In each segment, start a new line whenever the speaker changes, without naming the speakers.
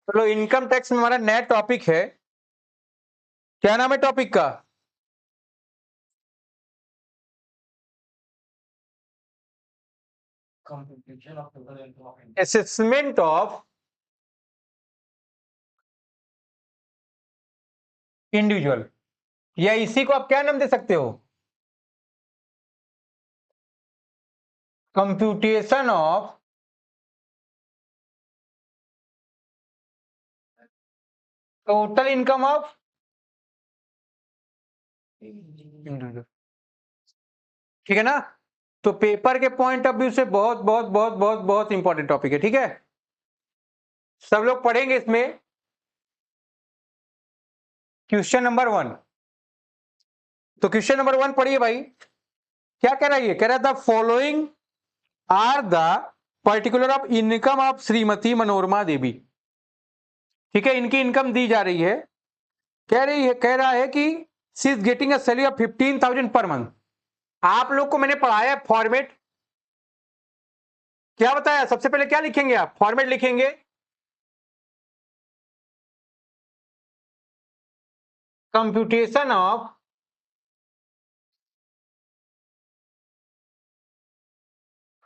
चलो income tax में हमारा नया टॉपिक है। क्या नाम है टॉपिक का? असेसमेंट ऑफ इंडिविजुअल, या इसी को आप क्या नाम दे सकते हो? Computation of total income of individual. ठीक है ना? तो पेपर के पॉइंट ऑफ व्यू से बहुत बहुत बहुत बहुत बहुत इंपॉर्टेंट टॉपिक है। ठीक है, सब लोग पढ़ेंगे इसमें। क्वेश्चन नंबर 1, तो क्वेश्चन नंबर 1 पढ़िए भाई। क्या कह रहा है? ये कह रहा था following are the particular of income of Shrimati Manorama Devi. ठीक है, इनकी इनकम दी जा रही है। कह रहा है कि she is getting a salary of 15,000 per month. आप लोग को मैंने पढ़ाया फॉर्मेट। क्या बताया? सबसे पहले क्या लिखेंगे आप? फॉर्मेट लिखेंगे। Computation of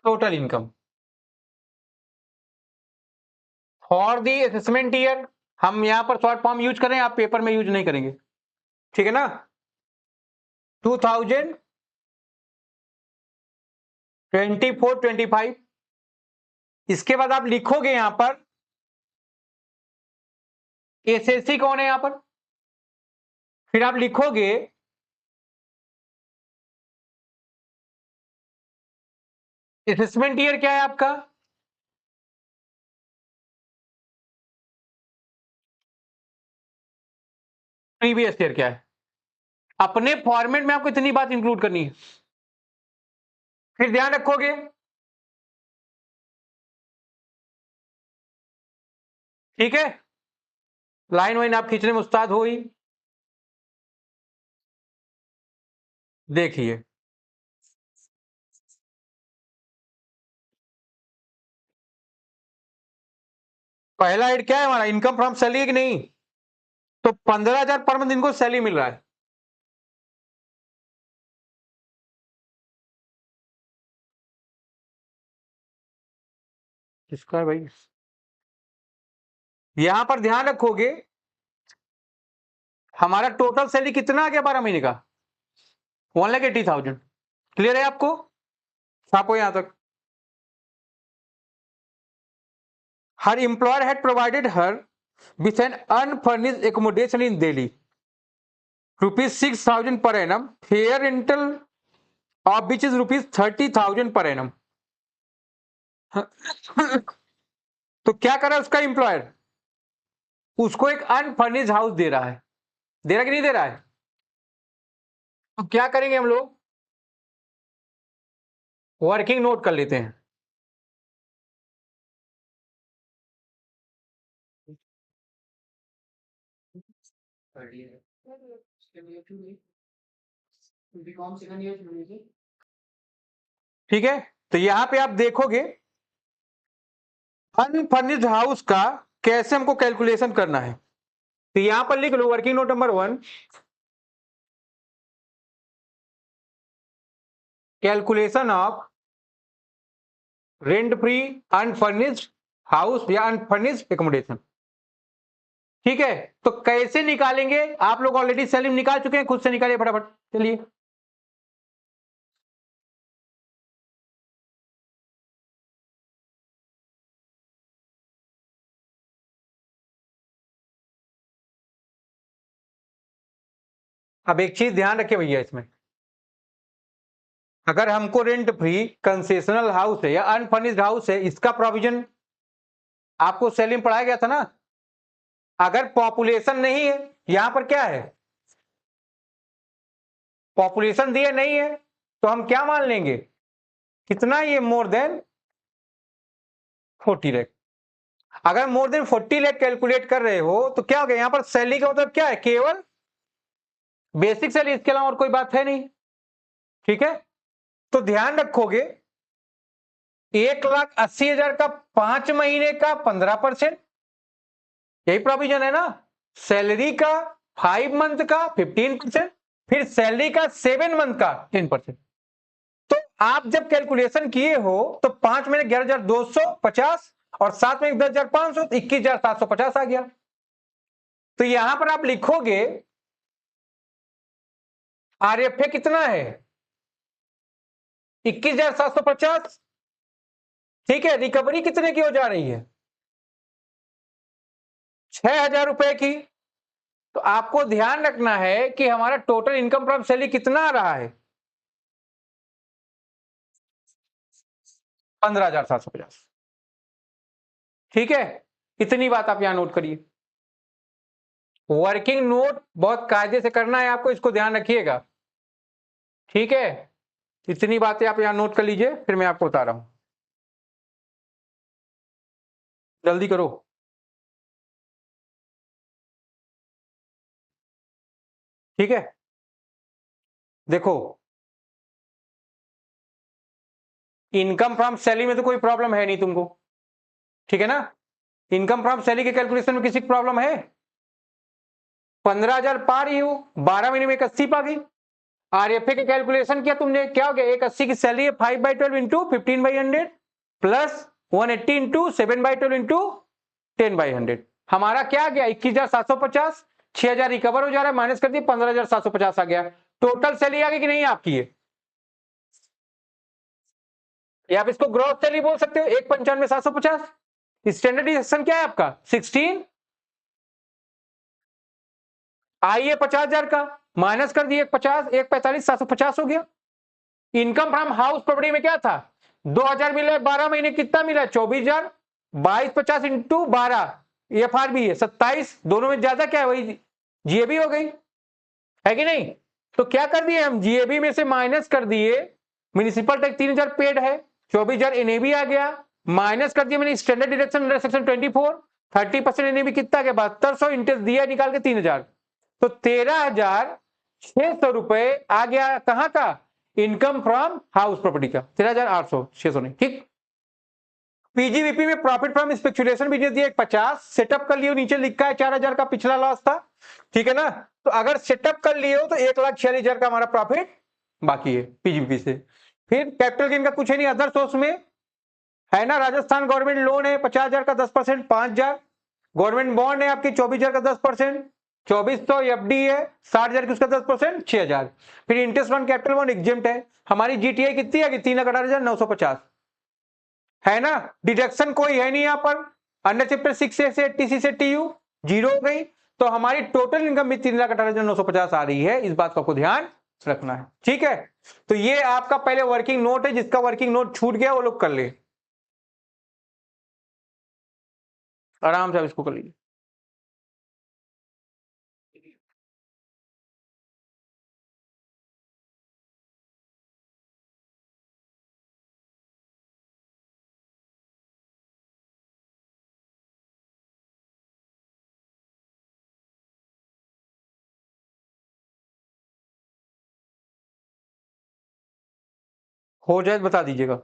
total income for the assessment year. हम यहां पर शॉर्ट फॉर्म यूज करें, आप पेपर में यूज नहीं करेंगे। ठीक है ना? 2024-25। इसके बाद आप लिखोगे यहां पर एसएससी कौन है यहां पर, फिर आप लिखोगे असेसमेंट ईयर क्या है आपका, प्रीवियस ईयर क्या है। अपने फॉर्मेट में आपको इतनी बात इंक्लूड करनी है। फिर ध्यान रखोगे, ठीक है, लाइन वाइन आप खींचने में उस्ताद हो ही। देखिए पहला हेड क्या है हमारा, इनकम फ्रॉम सैलरी कि नहीं? तो 15,000 पर मंथ इनको सैलरी मिल रहा है। किसका है भाई? यहां पर ध्यान रखोगे हमारा टोटल सैलरी कितना आ गया 12 महीने का, 1,80,000। क्लियर है आपको? छापो यहां तक। Her employer had provided her with an unfurnished accommodation in Delhi, ₹6,000 per annum, fair rental of which is ₹30,000 per annum। तो क्या कर रहा है उसका एम्प्लॉयर? उसको एक अनफर्निश्ड हाउस दे रहा है। दे रहा कि नहीं दे रहा है? तो क्या करेंगे हम लोग? वर्किंग नोट कर लेते हैं। ठीक है, तो यहां पे आप देखोगे अनफर्निश्ड हाउस का कैसे हमको कैलकुलेशन करना है। तो यहां पर लिख लो working note number 1, calculation of rent free unfurnished house या अनफर्निश्ड एकोमोडेशन। ठीक है, तो कैसे निकालेंगे? आप लोग ऑलरेडी सैलरी निकाल चुके हैं, खुद से निकालिए फटाफट। चलिए अब एक चीज ध्यान रखिए भैया, इसमें अगर हमको रेंट फ्री कंसेशनल हाउस है या अनफर्निश्ड हाउस है, इसका प्रोविजन आपको सैलरी में पढ़ाया गया था ना। अगर पॉपुलेशन नहीं है, यहां पर क्या है, पॉपुलेशन दिए नहीं है, तो हम क्या मान लेंगे, कितना ये मोर देन 40 लाख। अगर मोर देन 40 लाख कैलकुलेट कर रहे हो तो क्या हो गया, यहां पर सैलरी का मतलब क्या है, केवल बेसिक सैलरी, इसके अलावा और कोई बात है नहीं। ठीक है, तो ध्यान रखोगे 1,80,000 का 5 महीने का 15%, यही प्रोविजन है ना, सैलरी का 5 मंथ का 15%, फिर सैलरी का 7 मंथ का 10%। तो आप जब कैलकुलेशन किए हो तो 5 महीने 11,250 और 7 महीने 10,500, 21,750 आ गया। तो यहां पर आप लिखोगे आरएफए कितना है 21,750, ठीक है। रिकवरी कितने की हो जा रही है 6,000 रुपए की। तो आपको ध्यान रखना है कि हमारा टोटल इनकम फ्रॉम सैलरी कितना आ रहा है 15,750, ठीक है। इतनी बात आप यहां नोट करिए। वर्किंग नोट बहुत कायदे से करना है आपको, इसको ध्यान रखिएगा, ठीक है। इतनी बातें आप यहां नोट कर लीजिए, फिर मैं आपको बता रहा हूं, जल्दी करो। ठीक है, देखो इनकम फ्रॉम सैलरी में तो कोई प्रॉब्लम है नहीं तुमको, ठीक है ना। इनकम फ्रॉम सैलरी के कैलकुलेशन में किसी प्रॉब्लम है 15,000 पा रही हो, 12 महीने में एक 80 पा गई। आरएफए के कैलकुलेशन किया तुमने, क्या हो गया, एक 80 की सैलरी है 5/12 इंटू 15/100 प्लस 180 इंटू 7/12 इंटू 10/100। हमारा क्या आ गया 21,750, 6,000 रिकवर हो जा रहा है, माइनस कर दिए 15,750 आ गया। टोटल सैलरी आ गई कि नहीं आपकी है, या आप इसको ग्रॉस सैलरी बोल सकते हो 1,95,750। स्टैंडर्ड डिडक्शन क्या है आपका 16, आइए 50,000 का माइनस कर दिए 50, 1,45,750 हो गया। इनकम फ्रॉम हाउस प्रॉपर्टी में क्या था 2,000 मिला है, 12 महीने कितना मिला है 24,000, 2250 इंटू 12 एफआरबी है 27, दोनों में ज्यादा क्या है वही जीएबी हो गई, है कि नहीं। तो क्या कर दिए हम जीएबी में से माइनस कर दिए, म्यूनिसिपल टैक्स 3,000 पेड है, 24,000 एनएबी आ गया, माइनस कर दिया मैंने standard deduction under section 24, 30% NAB कितना गया 7200, इंटरेस्ट दिया निकाल के 3,000, तो 13,600 रुपए आ गया कहां का इनकम फ्रॉम हाउस प्रॉपर्टी का, 13,800, 600 नहीं, ठीक। पीजीवीपी में प्रॉफिट फ्रॉम स्पेकुलेशन बिजनेस दिया 50, सेटअप कर लियो, नीचे लिखा है 4,000 का पिछला लॉस था, ठीक है ना। तो अगर सेटअप कर लिए हो तो 1,46,000 का हमारा प्रॉफिट बाकी है पीजीवीपी से। फिर कैपिटल गेन का कुछ है नहीं, अदर सोर्स में है ना, राजस्थान गवर्नमेंट लोन है 50,000 का 10%, 5,000, गवर्नमेंट बॉन्ड है आपकी 24,000 का 10%, 2,400 एफडी है 60,000 की उसका 10%, 6,000। फिर interest on capital bond exempt है। हमारी जीटीआई कितनी है 3,18,950, है ना। डिडक्शन कोई है नहीं यहां पर, अंडर चैप्टर 6 से 80 से टीयू जीरो हो गई, तो हमारी टोटल इनकम भी 3,18,950 आ रही है, इस बात का आपको ध्यान रखना है, ठीक है। तो ये आपका पहले वर्किंग नोट है, जिसका वर्किंग नोट छूट गया वो लोग कर ले, आराम से आप इसको कर लीजिए। हो जाए तो बता दीजिएगा।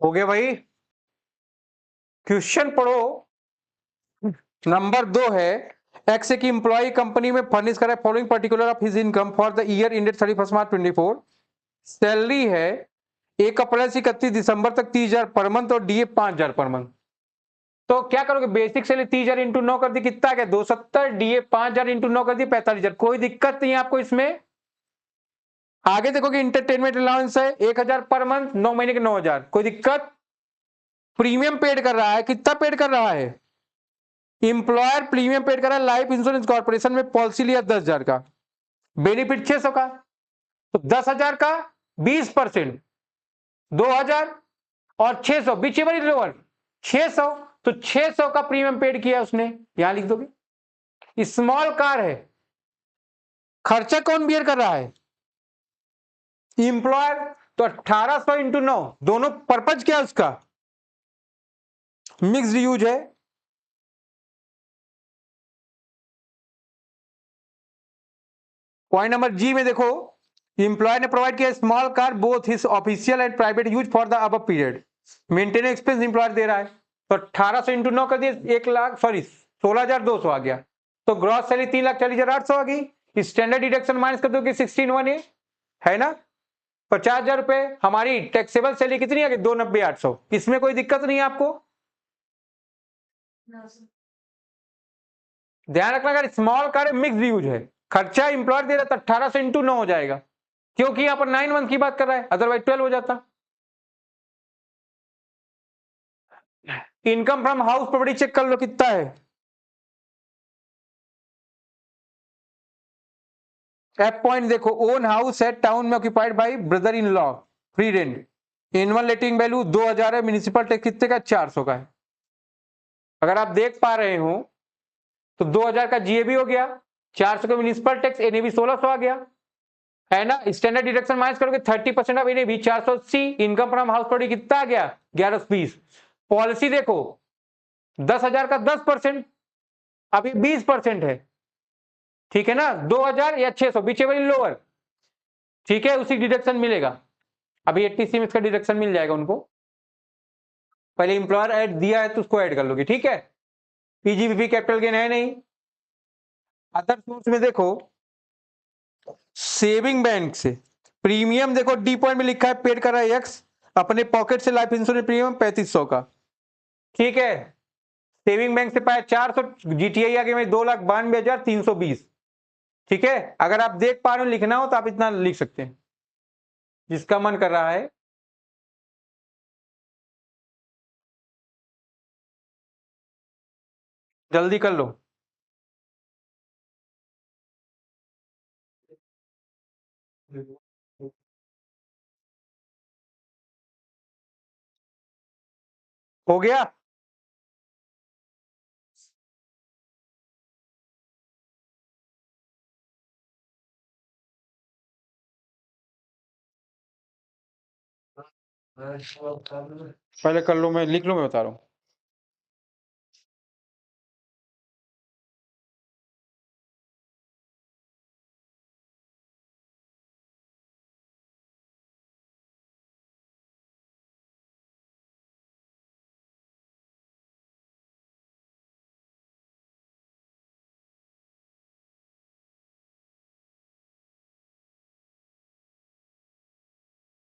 हो गया भाई, क्वेश्चन पढ़ो। नंबर 2 है, एक्स की इंप्लॉय कंपनी में फर्निश करा following particular of his income for the year ended 31 March 24। Salary है 1 अप्रैल से 31 दिसंबर तक 30,000 पर मंथ और डीए 5,000 पर मंथ। तो क्या करोगे, बेसिक सैलरी 30,000 इंटू 9 कर दी, कितना गया 270, डीए 5,000 इंटू 9 कर दी 45,000। कोई दिक्कत नहीं है आपको इसमें। आगे देखोगे इंटरटेनमेंट अलाउंस है 1,000 पर मंथ, 9 महीने के 9,000, कोई दिक्कत। प्रीमियम पेड कर रहा है, कितना पेड कर रहा है, इंप्लॉयर प्रीमियम पेड कर रहा है लाइफ इंश्योरेंस कॉर्पोरेशन में, पॉलिसी लिया 10,000 का, बेनिफिट 600 का, तो 10,000 का 20%, 2,000 और 600 बीच बड़ी लोअर 600, तो 600 का प्रीमियम पेड किया उसने, यहां लिख दोगे। स्मॉल कार है, खर्चा कौन बियर कर रहा है, इंप्लॉयर, तो 1800 इंटू 9, दोनों पर्पज क्या है उसका, मिक्स्ड यूज है। पॉइंट नंबर जी में देखो, इंप्लॉयर ने प्रोवाइड किया small car both his official and private use for the above period, maintenance expense employer दे रहा है, तो 1800 इंटू 9 कर दिए 1 लाख, सॉरी 16,200 आ गया, तो ग्रॉस सैलरी 3,40,800 आ गई। स्टैंडर्ड डिडक्शन माइनस कर दोगे 16,1 है ना, 50,000 रुपए। हमारी टैक्सेबल सैलरी कितनी आ गई 290,800, इसमें कोई दिक्कत नहीं है आपको। ध्यान रखना, अगर स्मॉल कार मिक्स यूज है, खर्चा इंप्लॉयर दे रहा था 1800 इंटू 9 हो जाएगा, क्योंकि यहां पर 9 मंथ की बात कर रहा है, अदरवाइज 12 हो जाता। Income from house property check कर लो कितना है, एफ पॉइंट देखो, ओन हाउस है टाउन में occupied by brother in law, free rent, annual letting value 2,000 है, म्यूनिसिपल टैक्स कितने का 400 का है। अगर आप देख पा रहे हो तो 2,000 का जीएबी हो गया, 400 का म्यूनिसिपल टैक्स, एनएबी 1,600 आ गया, है ना। स्टैंडर्ड डिडक्शन माइनस करोगे 30% of NAB 480, income from house property कितना आ गया 1120। पॉलिसी देखो 10,000 का 10%, अभी 20% है, ठीक है ना, 2,000 या 600 बीच वाली लोअर, ठीक है, उसी डिडक्शन मिलेगा। अभी 80 में इसका डिडक्शन मिल जाएगा उनको, पहले इंप्लॉयर ऐड दिया है तो उसको ऐड कर लोगे, ठीक है। पीजीबीपी कैपिटल गेन है नहीं। अदर सोर्स में देखो, सेविंग बैंक से प्रीमियम देखो, डी पॉइंट में लिखा है पेड कर रहा है एक्स, अपने पॉकेट से लाइफ इंश्योरेंस प्रीमियम 3500 का, ठीक है। सेविंग बैंक से पाया 400, जीटीआई आगे में 2,92,320, ठीक है। अगर आप देख पा रहे हो लिखना हो तो आप इतना लिख सकते हैं, जिसका मन कर रहा है। जल्दी कर लो। हो गया, पहले कर लो, मैं लिख लो, मैं बता रहा हूं।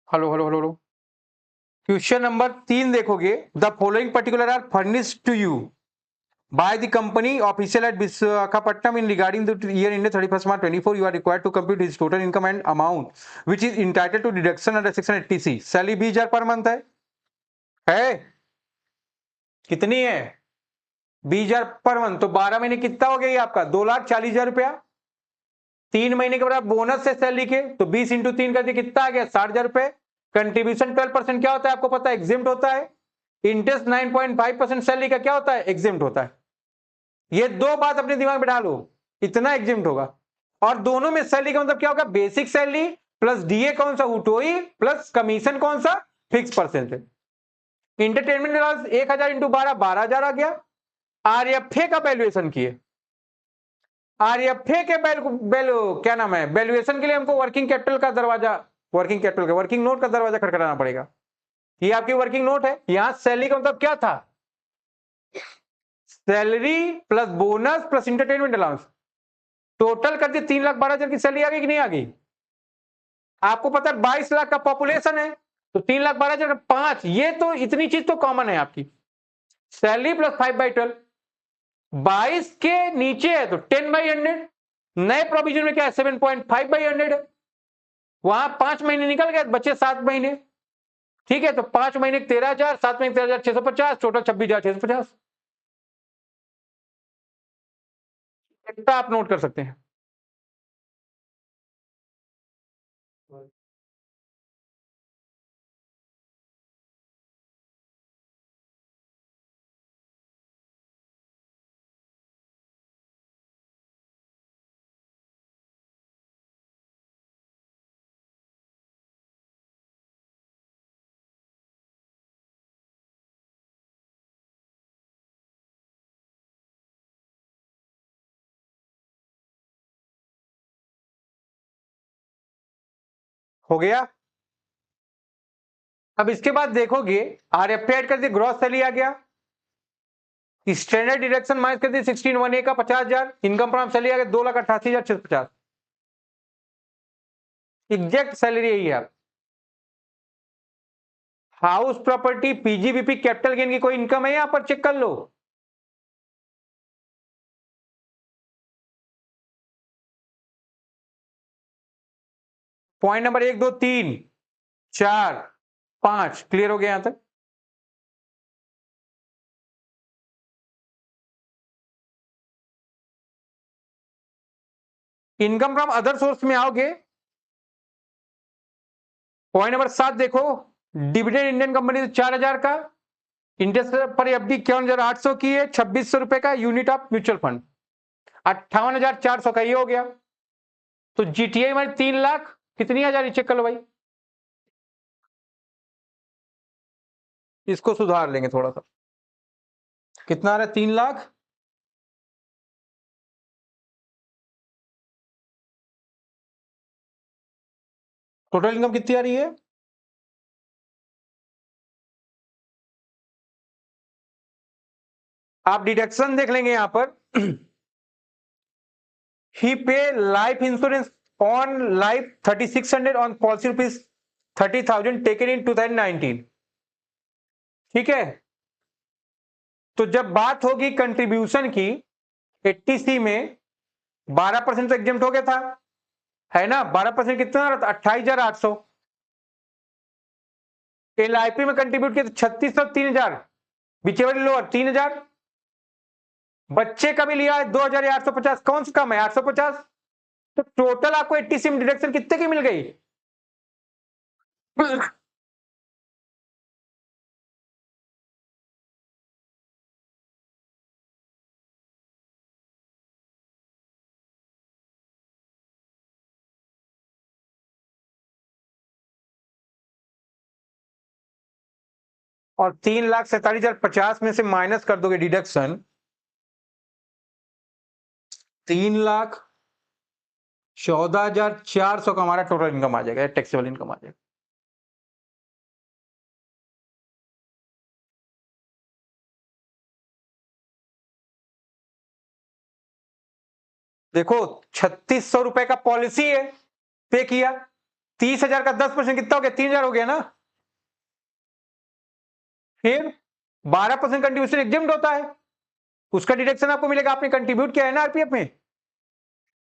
Hello hello hello hello. Question number 3 देखोगे, the following particular are furnished to you by the company official at Visakhapatnam in regarding the year ended 31st March 24, you are required to compute his total income and amount which is entitled to deduction under section 80C। Salary 20,000 per month है कितनी है 20,000 per month, तो 12 महीने कितना हो गया ये आपका 2,40,000 रुपया। 3 महीने के बाद बोनस से सैलरी के, तो 20 इंटू 3 कर दिया कितना आ गया 60,000 रुपए। कंट्रीब्यूशन 12% क्या होता है आपको पता है, एग्जिम्ट होता है। इंटरेस्ट 9.5% सैलरी का क्या होता है, एग्जिम्ट होता है। ये दो बात अपने दिमाग में डालो, इतना एग्जिम्ट होगा। और दोनों में सैलरी का मतलब क्या होगा, बेसिक सैलरी प्लस डीए कौन सा उटोई प्लस कमीशन कौन सा fix percentage. Entertainment allowance 1,000 into 12,000 आ गया। आरएफए का वैल्यूएशन किए, आरएफए के क्या नाम है, वैल्यूएशन के लिए हमको वर्किंग कैपिटल का दरवाजा, वर्किंग कैपिटल का वर्किंग नोट का दरवाजा खटखटाना पड़ेगा। ये आपकी वर्किंग नोट है। यहां सैलरी का मतलब क्या था, salary plus bonus plus entertainment allowance, total कर दिए 3,12,000 की सैलरी आ गई कि नहीं आ गई। आपको पता है 22 लाख का पॉपुलेशन है, तो 3,12,000 का 5, ये तो इतनी चीज तो कॉमन है आपकी। सैलरी प्लस 5/12, 22 के नीचे है तो 10/100, नए प्रोविजन में क्या है 7.5/100 है, वहां 5 महीने निकल गए, बचे 7 महीने। ठीक है, तो 5 महीने 13,000, 7 महीने 13,650, टोटल 26,650। इतना आप नोट कर सकते हैं। हो गया। अब इसके बाद देखोगे आरएफ ऐड कर दिए, ग्रॉस सैलरी आ गया, स्टैंडर्ड डिडक्शन माइनस कर दिए 16,1 का 50,000, इनकम फ्रॉम सैलरी आ गया 2,88,650। एग्जैक्ट सैलरी यही है। House property, PGBP, capital gain की कोई इनकम है यहां पर, चेक कर लो। पॉइंट नंबर 1, 2, 3, 4, 5 क्लियर हो गया यहां तक। इनकम फ्रॉम अदर सोर्स में आओगे, पॉइंट नंबर 7 देखो, डिविडेंड इंडियन कंपनी से 4,000 का, इंटरेस्ट पर एफडी 51,800 की है, 2,600 रुपए का यूनिट ऑफ म्यूचुअल फंड, 58,400 का ये हो गया। तो जीटीआई हमारी 3,00,000 कितनी हजार, चेक कर लो भाई, इसको सुधार लेंगे थोड़ा सा, कितना आ रहा है 3,00,000, टोटल इनकम कितनी आ रही है, आप डिडक्शन देख लेंगे यहां पर। ही पे life insurance on life 3,600 on policy rupees 30,000 taken in 2019। ठीक है, तो जब बात होगी कंट्रीब्यूशन की 80C में 12% तो एग्जेम्प्ट हो गया था, है ना, 12% कितना 28,800। एलआईपी में कंट्रीब्यूट किया 3,600, 3,000, बिचेवर लोअर 3,000, बच्चे का भी लिया है 2,850, कौन सा कम है 850, तो टोटल आपको 80 में डिडक्शन कितने की मिल गई। और 3,47,050 में से माइनस कर दोगे डिडक्शन, 3,14,400 का हमारा टोटल इनकम आ जाएगा, टैक्सेबल इनकम आ जाएगा। देखो 3,600 रुपए का पॉलिसी है, पे किया, 30,000 का 10% कितना हो गया, 3,000 हो गया ना। फिर 12% कंट्रीब्यूशन एग्जिम्ड होता है, उसका डिडक्शन आपको मिलेगा, आपने कंट्रीब्यूट किया है ना आरपीएफ में।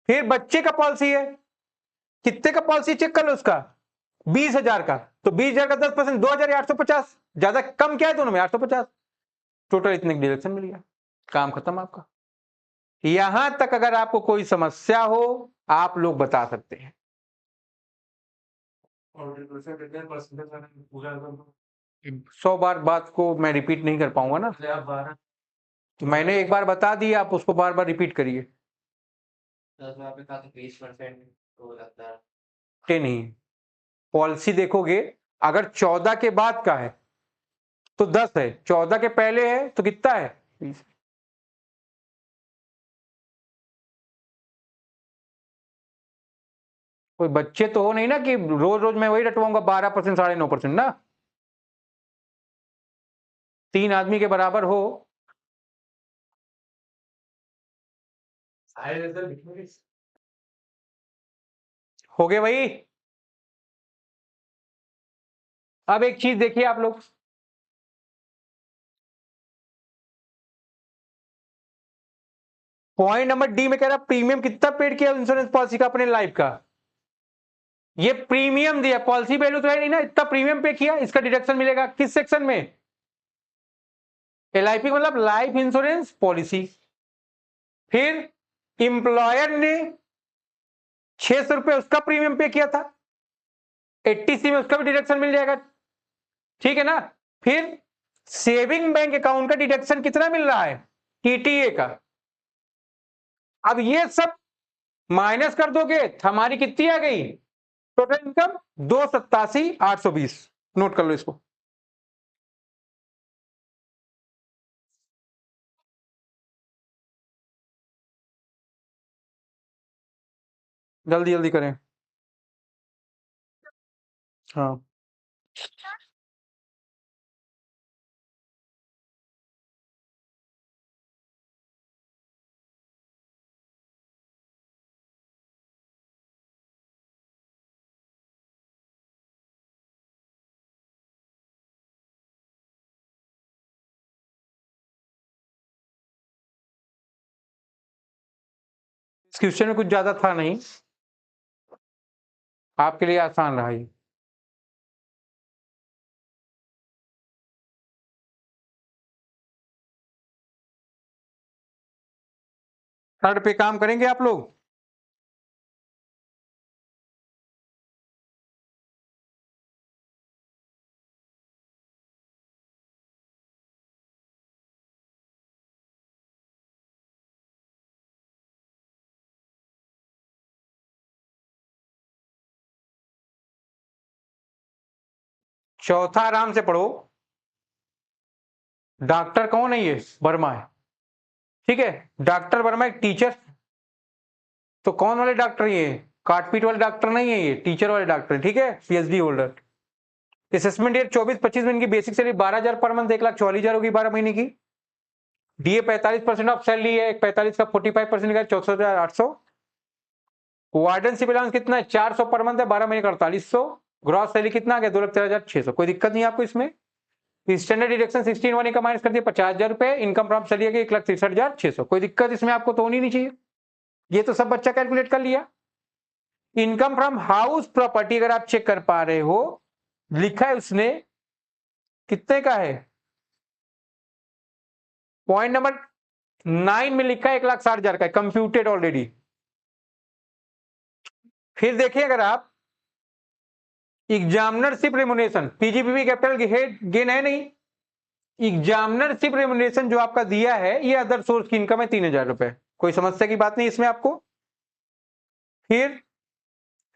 फिर बच्चे का पॉलिसी है, कितने का पॉलिसी चेक कर लो उसका, 20,000 का, तो 20,000 का 10% 2,850, ज्यादा कम क्या है दोनों में 850, टोटल इतने डिडक्शन मिल गया, काम खत्म आपका। यहां तक अगर आपको कोई समस्या हो आप लोग बता सकते हैं। 100 बार बात को मैं रिपीट नहीं कर पाऊंगा ना, तो मैंने एक बार बता दिया, आप उसको बार बार रिपीट करिए। 10 ही पॉलिसी देखोगे, अगर 14 के बाद का है तो 10 है, 14 के पहले है तो कितना है 20। कोई बच्चे तो हो नहीं ना कि रोज रोज मैं वही रटवाऊंगा 12%, 9.5% ना, 3 आदमी के बराबर हो। हो गए भाई। अब एक चीज देखिए आप लोग, पॉइंट नंबर डी में कह रहा प्रीमियम कितना पेड किया इंश्योरेंस पॉलिसी का अपने लाइफ का, ये प्रीमियम दिया, पॉलिसी वैल्यू तो है नहीं ना, इतना प्रीमियम पे किया, इसका डिडक्शन मिलेगा किस सेक्शन में, एलआईपी मतलब लाइफ इंश्योरेंस पॉलिसी। फिर इंप्लॉयर ने 600 रुपए उसका प्रीमियम पे किया था, 80सी में उसका भी डिडक्शन मिल जाएगा, ठीक है ना। फिर सेविंग बैंक अकाउंट का डिडक्शन कितना मिल रहा है, टीटीए का। अब ये सब माइनस कर दोगे तो हमारी कितनी आ गई टोटल इनकम, 287,820। नोट कर लो इसको। जल्दी जल्दी करें। हाँ इस क्वेश्चन में कुछ ज्यादा था नहीं, आपके लिए आसान रहा ये। थर्ड पे काम करेंगे आप लोग। चौथा आराम से पढ़ो। डॉक्टर कौन है, ये वर्मा है, ठीक है। डॉक्टर वर्मा एक टीचर, तो कौन वाले डॉक्टर, ये काटपीट वाले डॉक्टर नहीं है, ये टीचर वाले डॉक्टर, ठीक है, पीएचडी होल्डर। असेसमेंट ईयर 24-25 में इनकी बेसिक सैलरी 12,000 पर मंथ, 1,44,000 होगी 12 महीने की। डीए 45% ऑफ सैलरी है, 45 का 45% का 64,800। वार्डनशिप अलाउंस कितना है, 400 पर मंथ है, 12 महीने का 4800। ग्रॉस सैलरी कितना आ गया, 2,13,600। कोई दिक्कत नहीं आपको इसमें। स्टैंडर्ड डिडक्शन 16 का माइनस कर दिया 50,000 रुपए, इनकम फ्रॉम सैलरी है 1,63,600। कोई दिक्कत इसमें आपको तो होनी नहीं चाहिए, ये तो सब बच्चा कैलकुलेट कर लिया। इनकम फ्रॉम हाउस प्रॉपर्टी अगर आप चेक कर पा रहे हो, लिखा है उसने कितने का है, पॉइंट नंबर 9 में लिखा है 1,60,000 का, कंप्यूटेड ऑलरेडी। फिर देखिए अगर आप एग्जामिनरशिप रेमुनेशन, पीजीपीपी कैपिटल गेन है नहीं, एग्जामिनरशिप रेमुनेशन जो आपका दिया है ये अदर सोर्स की इनकम है 3,000 रुपए, कोई समस्या की बात नहीं इसमें आपको। फिर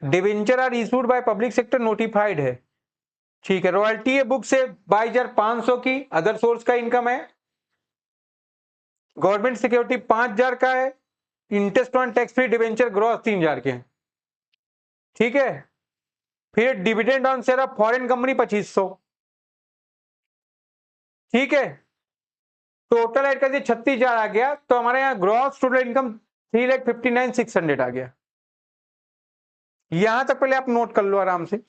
debenture are issued by public sector notified है, ठीक है। रॉयल्टी है बुक से 22,500 की, अदर सोर्स का इनकम है। गवर्नमेंट सिक्योरिटी 5,000 का है, interest on tax free debenture gross 3,000 के, ठीक है। फिर dividend on share of foreign company 2,500, ठीक है। टोटल ऐड कर दिया 36,000 आ गया, तो हमारे यहाँ ग्रॉस टोटल इनकम 3,59,600 आ गया। यहां तक पहले आप नोट कर लो आराम से।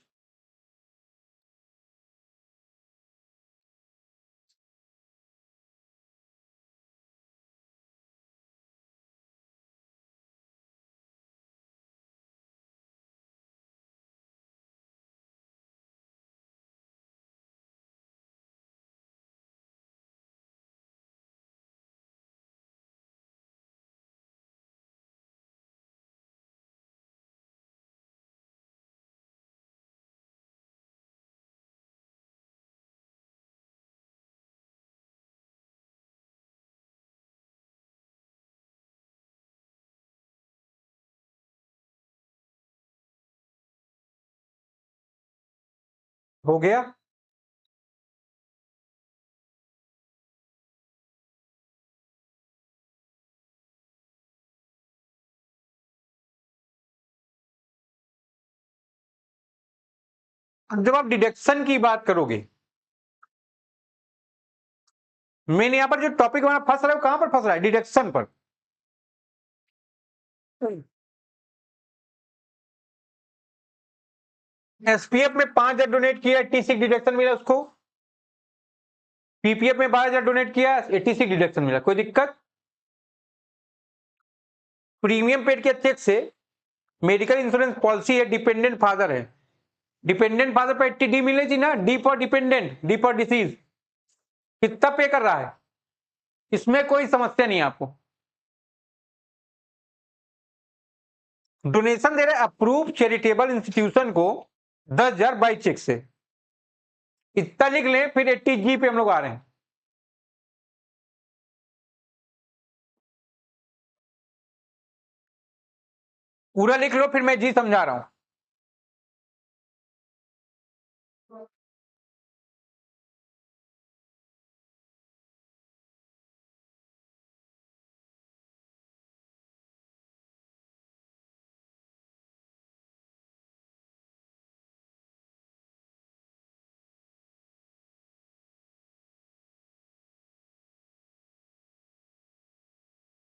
हो गया। अब जब आप डिडक्शन की बात करोगे, मैंने यहां पर जो टॉपिक हमारा फंस रहा है वो कहां पर फंस रहा है, डिडक्शन पर। एसपीएफ में 5,000 डोनेट किया, 86 डिडक्शन मिला उसको। पीपीएफ में 12,000 डोनेट किया, 86 डिडक्शन मिला, कोई दिक्कत। प्रीमियम पेड किया चेक से, मेडिकल इंश्योरेंस पॉलिसी है, डिपेंडेंट फादर है, डिपेंडेंट फादर पे 80 डी मिलनी चाहिए ना, D for dependent, D for disease, कितना पे कर रहा है, इसमें कोई समस्या नहीं है आपको। डोनेशन दे रहे अप्रूव चैरिटेबल इंस्टीट्यूशन को 10,000 बाई चेक से, इतना लिख लें, फिर 80G पे हम लोग आ रहे हैं। पूरा लिख लो, फिर मैं जी समझा रहा हूं।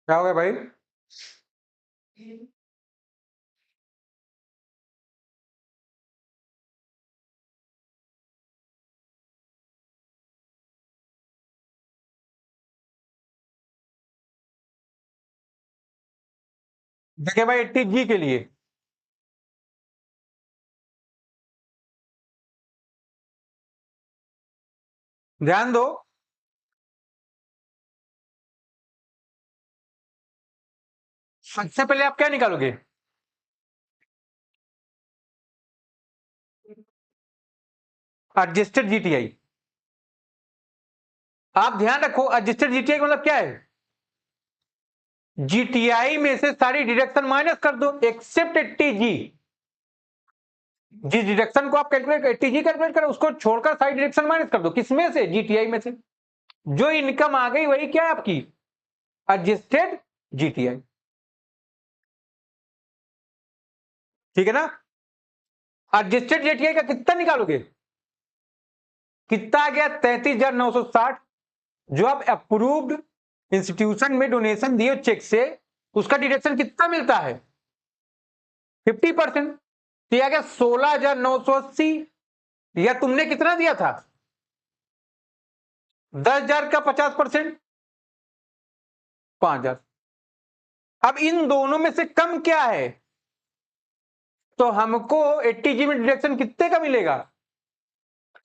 क्या हो गया भाई? देखिए भाई, 80G के लिए ध्यान दो, सबसे पहले आप क्या निकालोगे? Adjusted GTI. आप ध्यान रखो, एडजस्टेड जीटीआई मतलब क्या है? जीटीआई में से सारी डिडक्शन माइनस कर दो एक्सेप्ट 80G। जिस डिडक्शन को आप कैलकुलेट 80G कैलकुलेट करो, उसको छोड़कर सारी डिडक्शन माइनस कर दो, किसमें से? जीटीआई में से। जो इनकम आ गई वही क्या है आपकी? Adjusted GTI. ठीक है ना? एडजस्टेड जीटीआई का कितना निकालोगे? कितना आ गया? 33,960। जो आप अप्रूव्ड इंस्टीट्यूशन में डोनेशन दिए चेक से, उसका डिडक्शन कितना मिलता है? 50%। तो आ गया 16,980। या तुमने कितना दिया था? 10,000 का 50%, 5,000। अब इन दोनों में से कम क्या है? तो हमको 80G में डिडक्शन कितने का मिलेगा?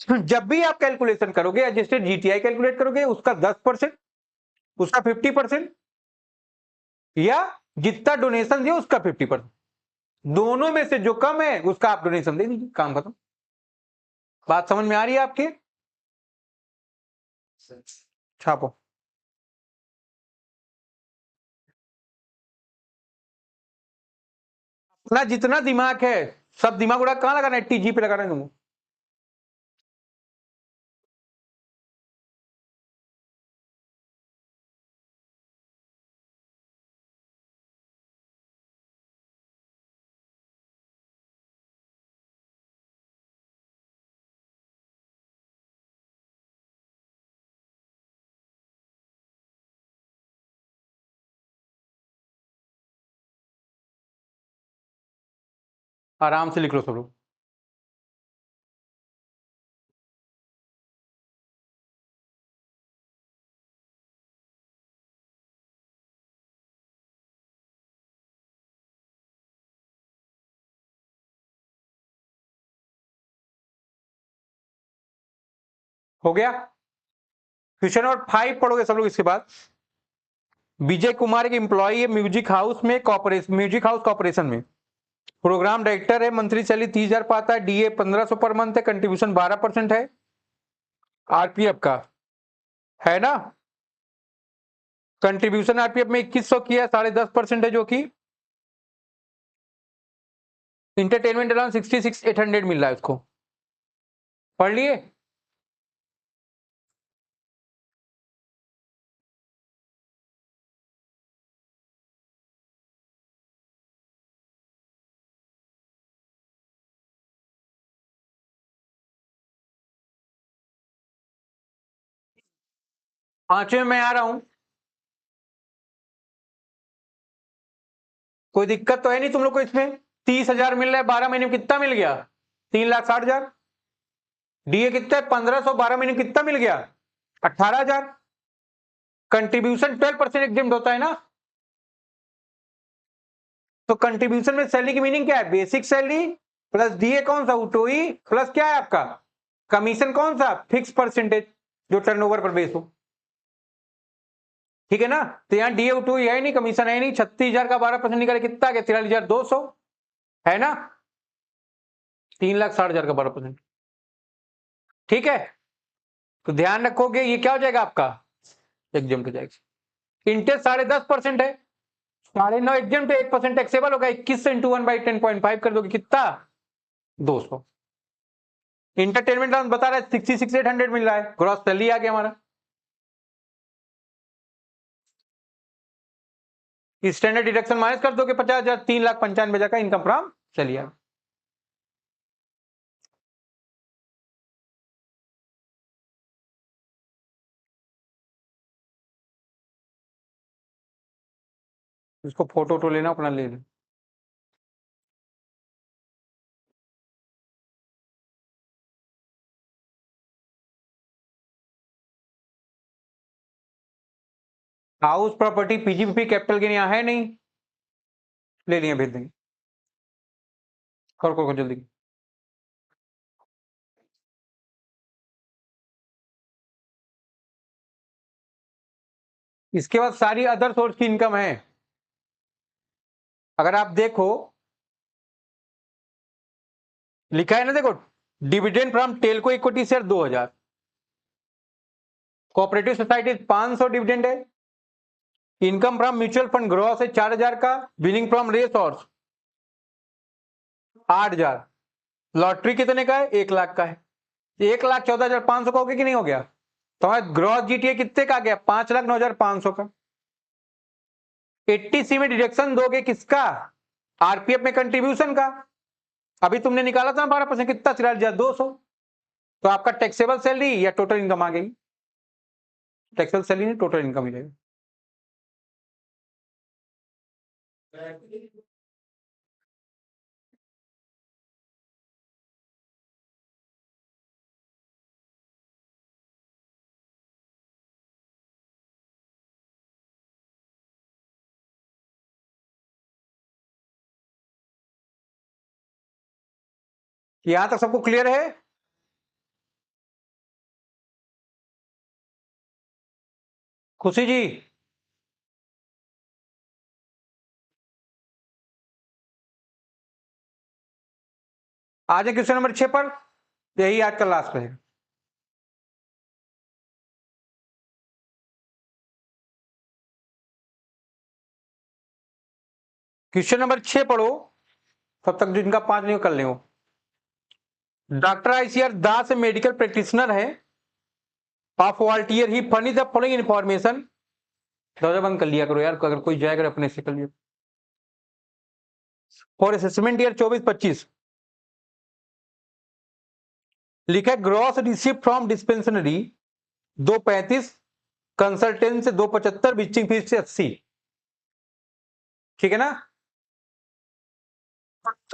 जब भी आप कैलकुलेशन करोगे, एडजस्टेड जीटीआई कैलकुलेट करोगे, उसका 10%, उसका 50%, या जितना डोनेशन दिया उसका 50%, दोनों में से जो कम है उसका आप डोनेशन दे दीजिए, काम खत्म। बात समझ में आ रही है आपके? छापो। अपना जितना दिमाग है सब दिमाग उड़ा कहां लगाना है? 80G पे लगाना है तुमको। आराम से लिख लो सब लोग। हो गया? क्वेश्चन नंबर 5 पढ़ोगे सब लोग इसके बाद। विजय कुमार एक एम्प्लॉय है म्यूजिक हाउस में, कॉर्पोरेशन, म्यूजिक हाउस कॉर्पोरेशन में, प्रोग्राम डायरेक्टर है, मंथली सैलरी 30,000 पाता है, डीए 1,500 पर मंथ है, कंट्रीब्यूशन 12% है आरपीएफ का, है ना? कंट्रीब्यूशन आरपीएफ में 2100 किया, 10.5% है, जो कि इंटरटेनमेंट अलाउंस 66,800 मिल रहा है उसको। पढ़ लिए? पांचवें में आ रहा हूं। कोई दिक्कत तो है नहीं तुम लोग को इसमें? 30,000 मिल रहा है, 12 महीने में कितना मिल गया? 3,60,000। डीए कितना है? 1,500, 12 महीने में कितना मिल गया? 18,000। कंट्रीब्यूशन 12% एग्जिम्ड होता है ना? तो कंट्रीब्यूशन में सैलरी की मीनिंग क्या है? बेसिक सैलरी प्लस डीए कौन सा? उटोई प्लस क्या है आपका कमीशन कौन सा? फिक्स परसेंटेज जो टर्नओवर पर बेस हो, ठीक है ना। तो यहाँ डीए उटोई है नहीं, कमीशन है नहीं। 36,000 का 12% निकाले कितना गया? 43,200 है ना। 3,60,000 का 12%, ठीक है। तो ध्यान रखोगे ये क्या हो जाएगा आपका? एग्जाम हो जाएगा। इंटरेस्ट 10.5% है, 9.5 एग्जाम पे 1% टैक्सेबल होगा। 21 इंटू 1/10.5 कर दोगे कितना? 200। इंटरटेनमेंट अलाउंस बता रहा है 66,800 मिल रहा है, ग्रॉस सैलरी आ गया हमारा। स्टैंडर्ड डिडक्शन माइनस कर दोगे 50,000, 3,95,000 का इनकम फ्रॉम सैलरी। इसको फोटो तो लेना अपना ले लेना। House property PGPP capital gain यहाँ है नहीं, ले लिए भेज देंगे। कर जल्दी। इसके बाद सारी अदर सोर्स की इनकम है। अगर आप देखो लिखा है ना, देखो dividend from Telco equity share 2,000, cooperative society 500 dividend है, income from mutual fund gross है 4,000 का, winning from race horse 8,000, lottery कितने का है? 1,00,000 का है। 1,14,500 का हो गया कि नहीं हो गया? तो ग्रॉस जीटीए कितने का आ गया? 5,09,500 का। 80 में डिडक्शन दोगे किसका? आरपीएफ में कंट्रीब्यूशन का। अभी तुमने निकाला था 12%, कितना? 43,200। तो आपका टैक्सेबल सैलरी या टोटल इनकम आ गई? टैक्सेबल सैलरी नहीं, टोटल इनकम मिलेगा। यहां तक सबको क्लियर है? खुशी जी, आ जाए क्वेश्चन नंबर 6 पर। यही आज का लास्ट है। क्वेश्चन नंबर 6 पढ़ो, तब तक जिनका 5 नहीं कर ले। डॉक्टर आईसीआर दास मेडिकल प्रैक्टिशनर है of volunteer, he furnish the following information. दरवाजा बंद कर लिया करो यार, अगर कोई जाएगा अपने से कर लिया। फॉर असेसमेंट ईयर 24-25 लिखा है ग्रॉस रिसीव फ्रॉम डिस्पेंसनरी 235, कंसल्टेंट से 275, विजिटिंग फीस से 80, ठीक है ना।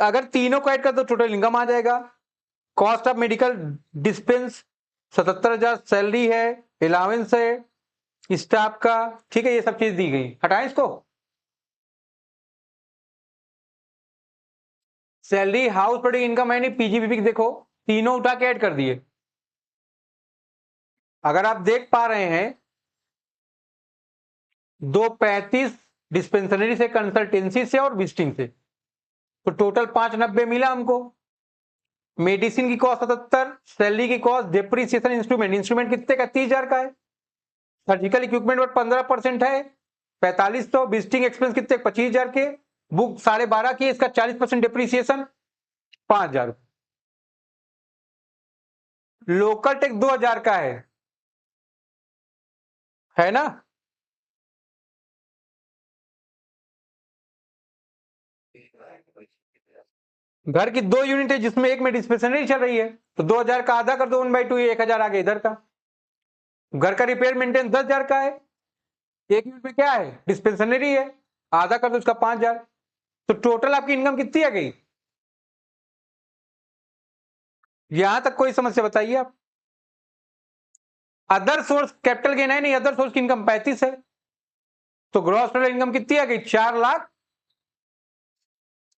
अगर तीनों को ऐड कर दो टोटल इनकम आ जाएगा। Cost of medical dispense 77,000, salary है, अलाउंस है स्टाफ का, ठीक है। ये सब चीज दी गई, हटाएं इसको। सैलरी हाउस प्रोडक्ट इनकम है नहीं, पीजीबीपी देखो तीनों उठा के ऐड कर दिए। अगर आप देख पा रहे हैं 235 डिस्पेंसरी से, कंसल्टेंसी से और विजिटिंग से, तो टोटल 590 मिला हमको। मेडिसिन की कॉस्ट 77, सैलरी की कॉस्ट, डिप्रिसिएशन, इंस्ट्रूमेंट, इंस्ट्रूमेंट कितने का? 30,000 का है। सर्जिकल इक्विपमेंट पर 15% है 4500, विजिटिंग एक्सपेंस कितने? 25,000 के, बुक 12.5 की, इसका 40% डिप्रिसिएशन 5,000। लोकल टैक्स 2,000 का है ना। घर की 2 यूनिट है जिसमें एक में डिस्पेंसरी चल रही है, तो 2,000 का आधा कर दो 1/2, 1,000 आगे इधर का। घर का रिपेयर मेंटेन 10,000 का है, एक यूनिट में क्या है? डिस्पेंसरी है, आधा कर दो उसका 5,000। तो टोटल आपकी इनकम कितनी आ गई? यहां तक कोई समस्या बताइए आप। अदर सोर्स कैपिटल गेन है नहीं, अदर सोर्स की इनकम 35 है, तो ग्रॉस टोटल इनकम कितनी आ गई? 4,00,000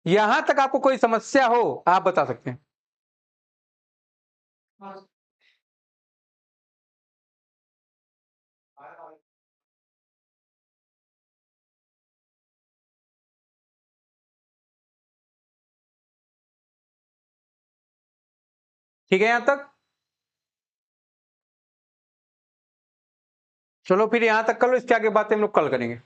यहां तक आपको कोई समस्या हो आप बता सकते हैं। ठीक है यहां तक? चलो फिर यहां तक कर लो, इसके आगे बातें हम लोग कल करेंगे।